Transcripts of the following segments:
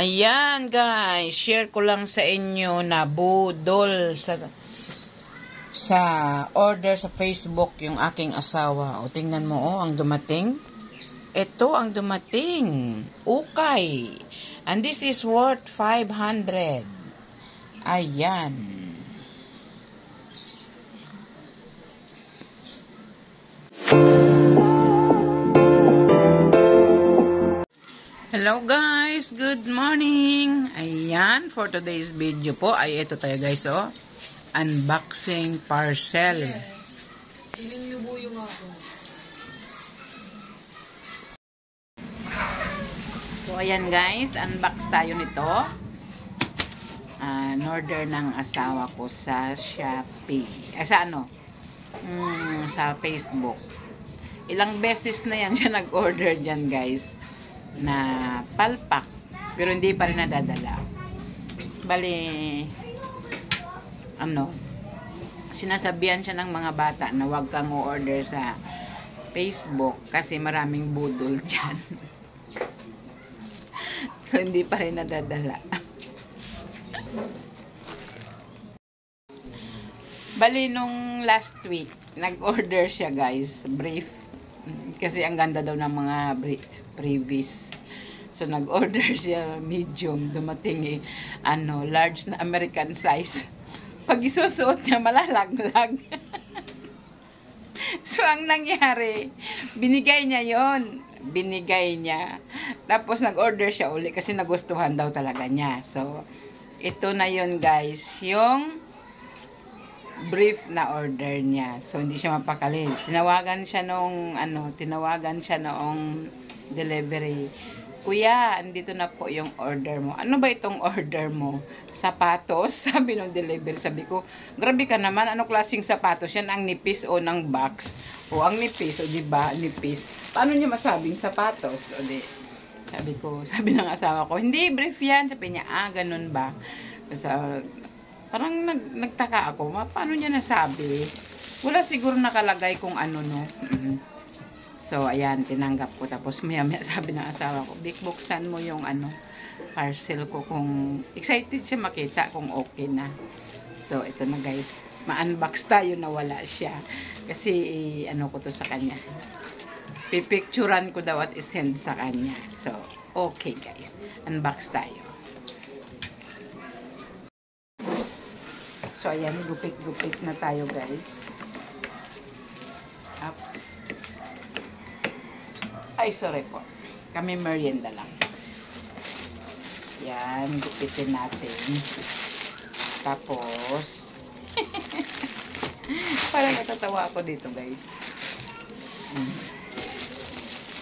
Ayan guys, share ko lang sa inyo na budol sa order sa Facebook yung aking asawa. O tingnan mo, oh, ang dumating. Ito ang dumating. Ukay. And this is worth 500. Ayan. Hello guys, good morning. Ayan, for today's video po ay ito tayo guys, oh. Unboxing parcel. Sinubuyo nga ako. So ayan guys, unbox tayo nito. Order ng asawa ko sa Shopee. Sa ano? Sa Facebook. Ilang beses na yan siya nag-order dyan guys. Na palpak, pero hindi pa rin nadadala. Bali, ano, sinasabihan siya ng mga bata na huwag kang order sa Facebook kasi maraming budol dyan. So, hindi pa rin nadadala. Bali, nung last week, nag-order siya guys, brief. Kasi ang ganda daw ng mga previous. So, nag-order siya medium. Dumating large na American size. Pag isusuot niya, malalaglag. So, ang nangyari, binigay niya yon. Binigay niya. Tapos, nag-order siya uli kasi nagustuhan daw talaga niya. So, ito na yon guys. Yung brief na order niya. So, hindi siya mapakali. Tinawagan siya noong delivery. Kuya, andito na po yung order mo. Ano ba itong order mo? Sapatos? Sabi nung delivery. Sabi ko, grabe ka naman. Ano klaseng sapatos? Yan ang nipis o ng box? O ang nipis, o diba? Nipis. Paano niya masabing sapatos? O di. Sabi ng asawa ko, hindi, brief yan. Sabi niya, ganun ba? Parang nagtaka ako, paano niya nasabi? Wala siguro nakalagay kung ano, no? So, ayan, tinanggap ko. Tapos, maya-maya sabi ng asawa ko, buksan mo yung parcel ko kung excited siya makita kung okay na. So, ito na guys. Ma-unbox tayo na wala siya. Kasi, ko to sa kanya. Pipicturan ko daw at isend sa kanya. So, okay guys. Unbox tayo. So, ayan, gupit-gupit na tayo, guys. Oops. Ay, sorry po. Kami merienda lang. Yan, gupitin natin. Tapos, parang natatawa ako dito, guys.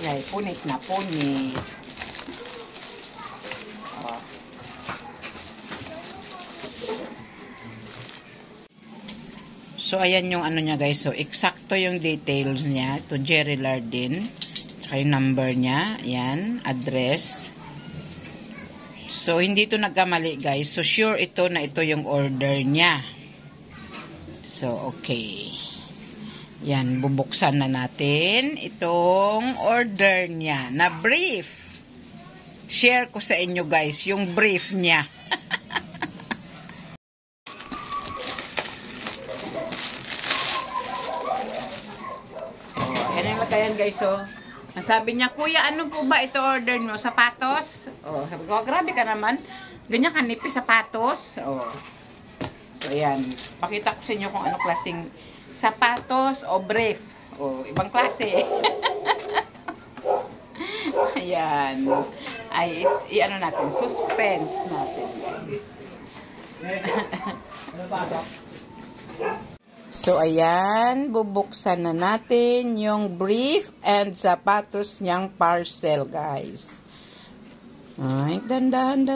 Yan, punit na punit. Oh. So, ayan yung niya guys. So, eksakto yung details niya. To Jerry Lardin. Tsaka yung number niya. Ayan. Address. So, hindi ito nagkamali guys. So, sure ito na ito yung order niya. So, okay. Yan. Bubuksan na natin itong order niya. Na brief. Share ko sa inyo guys. Yung brief niya. Ayan guys, so, sabi niya, kuya, ano po ba ito order nyo? Sapatos? Oh, sabi ko, grabe ka naman. Ganyan ka nipis, sapatos. Oh. So, ayan. Pakita ko sa inyo kung ano klaseng sapatos o brief. Oh, ibang klase. Ayan. Ay, natin, suspense natin, guys. So, ayan, bubuksan na natin yung brief and sapatos niyang parcel, guys. Ay, dandan.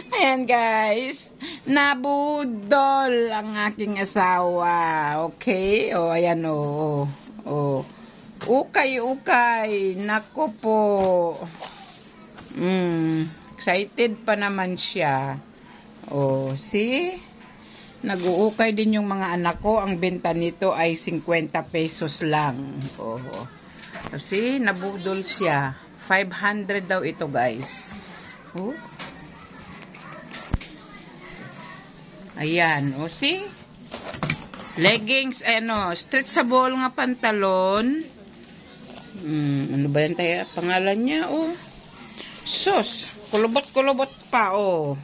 Ayan, guys. Nabudol ang aking asawa. Okay? O, ayan, o. Ukay. Naku po. Excited pa naman siya. Oh, see? Nag-uukay din yung mga anak ko. Ang benta nito ay 50 pesos lang. Oh. Kasi nabudol siya. 500 daw ito, guys. Oh. Ayan. Oh, see? Leggings, stretchable nga pantalon. Ano ba yan tayo? Pangalan niya, oh. Sus, kulubot-kulubot pa, oh.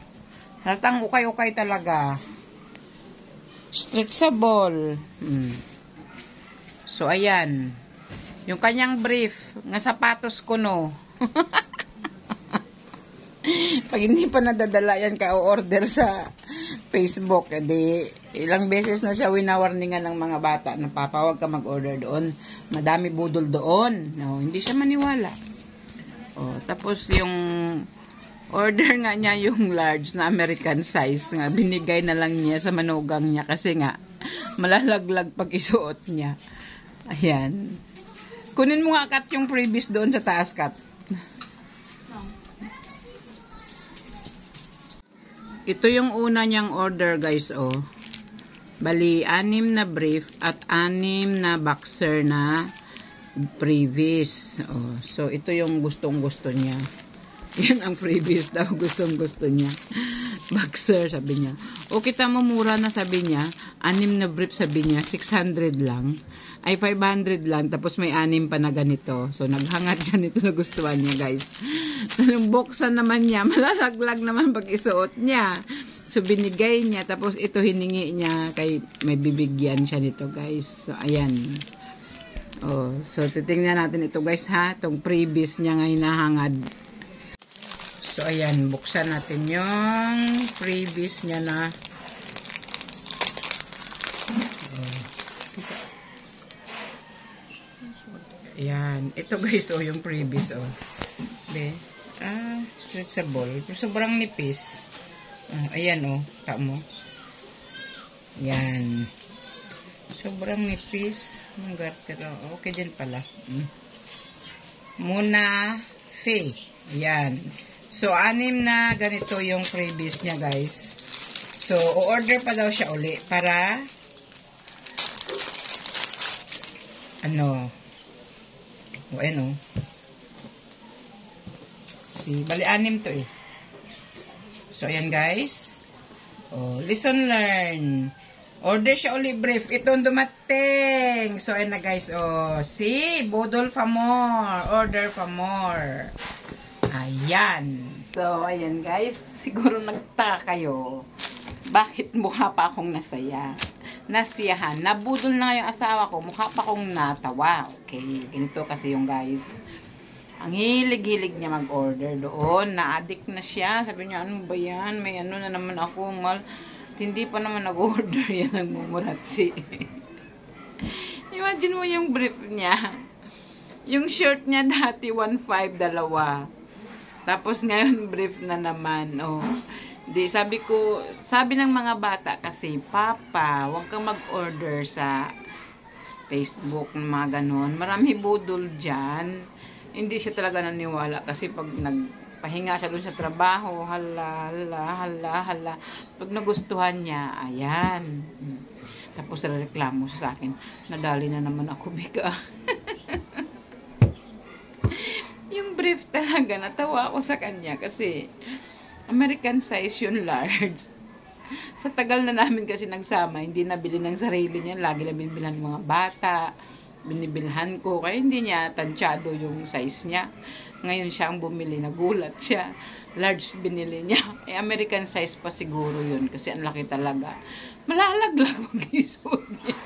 Halatang ukay-ukay talaga. Stretchable. So, ayan. Yung kanyang brief, nga sapatos ko, no. Pag hindi pa nadadala yan ka-order sa Facebook, edi ilang beses na siya winawarningan ng mga bata na papa, wag ka mag-order doon. Madami budol doon. No, hindi siya maniwala. Oh, tapos yung order nga niya yung large na American size nga binigay na lang niya sa manugang niya kasi nga malalaglag pag isuot niya. Ayan. Kunin mo nga Kat yung previous doon sa taas, Kat. Ito yung una niyang order, guys, oh. Bali, 6 na brief at 6 na boxer na previous. Oh, so, ito yung gustong-gusto niya. Yan ang freebies daw. Gustong-gusto niya. Boxer, sabi niya. O, kita mo mura na, sabi niya. 6 na brief, sabi niya. 600 lang. Ay, 500 lang. Tapos may 6 pa na ganito. So, naghangat siya nito na gustuhan niya, guys. Yung buksan naman niya, malalaglag naman pag isuot niya. So, binigay niya. Tapos, ito hiningi niya. Kay may bibigyan siya nito, guys. So, ayan. Oh, so, titingnan natin ito, guys, ha. Itong previous niya nga hinahangad. So, ayan. Buksan natin yung previous niya na. Ayan. Ito, guys, oh, yung previous, oh. Be. Stretchable. Pero sobrang nipis. Ayan, oh. Tamo. Ayan. Sobrang nipis. Ang garter, oh. Okay din pala. Muna, Faye. Ayan. So, 6 na ganito yung previous niya, guys. So, o-order pa daw siya uli para o, ayan, oh. Bali, 6 to, eh. So, ayan, guys. Oh, lesson learn. Order siya uli brief. Itong dumating. So, ayan na, guys. Oh, budol pa more. Order pa more. Ayan. So, ayan, guys. Siguro nagtaka kayo. Bakit mukha pa akong nasiyahan. Nabudol na yung asawa ko. Mukha pa akong natawa. Okay. Ganito kasi yung guys. Ang hilig-hilig niya mag-order doon. Na-addict na siya. Sabi niya, ano ba yan? May ano na naman ako. Hindi pa naman nag-order yan. Nagmumuratsi. Imagine mo yung brief niya. Yung shirt niya dati 1.5, dalawa. Tapos ngayon brief na naman. Oh. Sabi ng mga bata kasi, Papa, huwag kang mag-order sa Facebook, mga ganon. Marami budol dyan. Hindi siya talaga naniwala kasi pag nagpahinga siya dun sa trabaho, hala. Pag nagustuhan niya, ayan. Tapos reklamo siya sa akin, nadali na naman ako, Bika. Yung brief talaga, natawa ako sa kanya kasi American size yun, large. Sa tagal na namin kasi nagsama, hindi nabili ng sarili niya. Lagi na binibilhan ng mga bata. Binibilhan ko. Kaya hindi niya tansyado yung size niya. Ngayon siya ang bumili. Nagulat siya. Large binili niya. American size pa siguro yun. Kasi ang laki talaga. Malalaglag mag-isuot niya.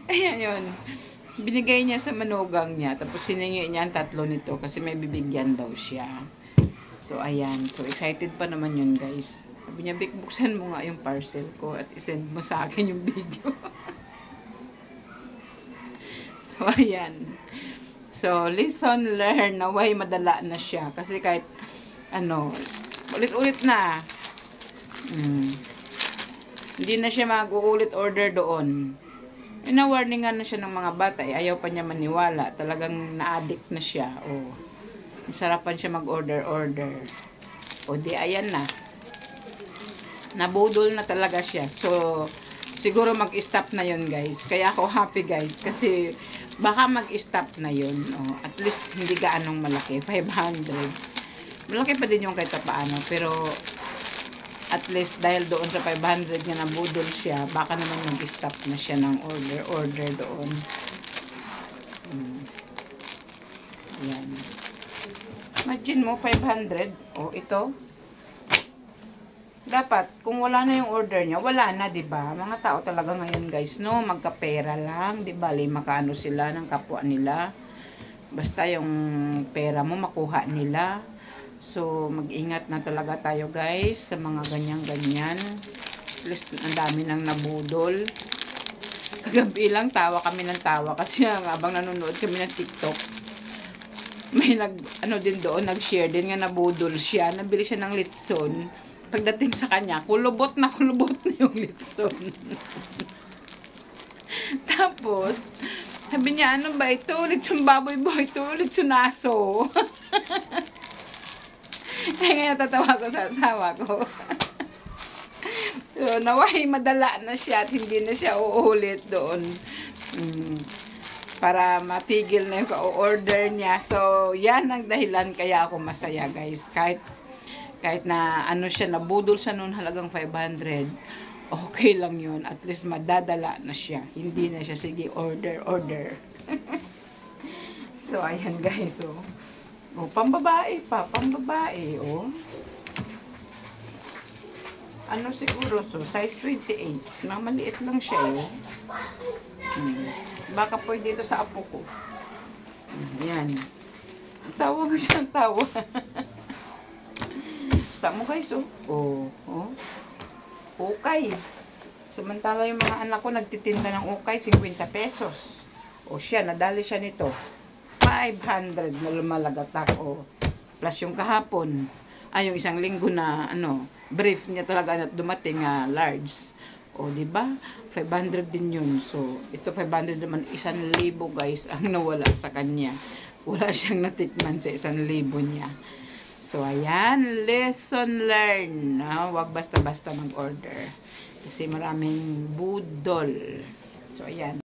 Kaya yun. Binigay niya sa manugang niya. Tapos siningi niya ang 3 nito. Kasi may bibigyan daw siya. So, ayan. So, excited pa naman yun, guys. Sabi niya, Vic, buksan mo nga yung parcel ko at isend mo sa akin yung video. So, ayan. So, lesson learned. Naway madala na siya. Kasi kahit, ulit-ulit na. Hindi na siya mag-uulit order doon. Ina-warningan na siya ng mga bata. Ayaw pa niya maniwala. Talagang na-addict na siya. Oh. Masarapan siya mag-order. O di, ayan na. Nabudol na talaga siya. So, siguro mag-stop na yun, guys. Kaya ako happy, guys. Kasi, baka mag-stop na yun. Oh, at least, hindi gaanong malaki. 500. Malaki pa din yung kahit paano. Pero, at least, dahil doon sa 500 nga nabudol siya, baka naman mag-stop na siya ng order doon. Yan. Imagine mo, 500. Oh, ito. Dapat, kung wala na yung order niya, wala na, diba? Mga tao talaga ngayon, guys, no? Magkapera lang, diba? Makaano sila ng kapwa nila. Basta yung pera mo, makuha nila. So, mag-ingat na talaga tayo, guys, sa mga ganyan-ganyan. At least, ang dami nang nabudol. Kagabi lang, tawa kami ng tawa. Kasi habang nanonood kami ng TikTok, may din doon, nag-share din nga nabudol siya. Nabili siya ng litson. Pagdating sa kanya, kulubot na yung litson. Tapos, sabi niya, ano ba ito? Litson baboy ba ito? Litson aso. Kaya ngayon tatawa ko sa asawa ko. So, naway madala na siya at hindi na siya uulit doon. Para matigil na yung order niya. So, yan ang dahilan kaya ako masaya, guys. Kahit na ano siya, nabudol siya noon halagang 500, okay lang yun. At least madadala na siya. Hindi na siya, sige, order. So, ayan, guys. Oh, pambabae pa, oh. Ano siguro, so, size 28. Maliit lang siya, oh. Baka pwede dito sa apo ko. Ayan. Tawa mo siya, tawa. Mo guys, oh. Ukay. Samantala yung mga anak ko nagtitinda ng ukay, 50 pesos. O siya, nadali siya nito. 500 na lumalagatak, plus yung kahapon. Yung isang linggo na, brief niya talaga na dumating large. Diba? 500 din yun. So, ito 500 naman, 1,000 guys, ang nawala sa kanya. Wala siyang natikman sa 1,000 niya. So, ayan, lesson learned. Huwag basta-basta mag-order. Kasi maraming budol. So, ayan.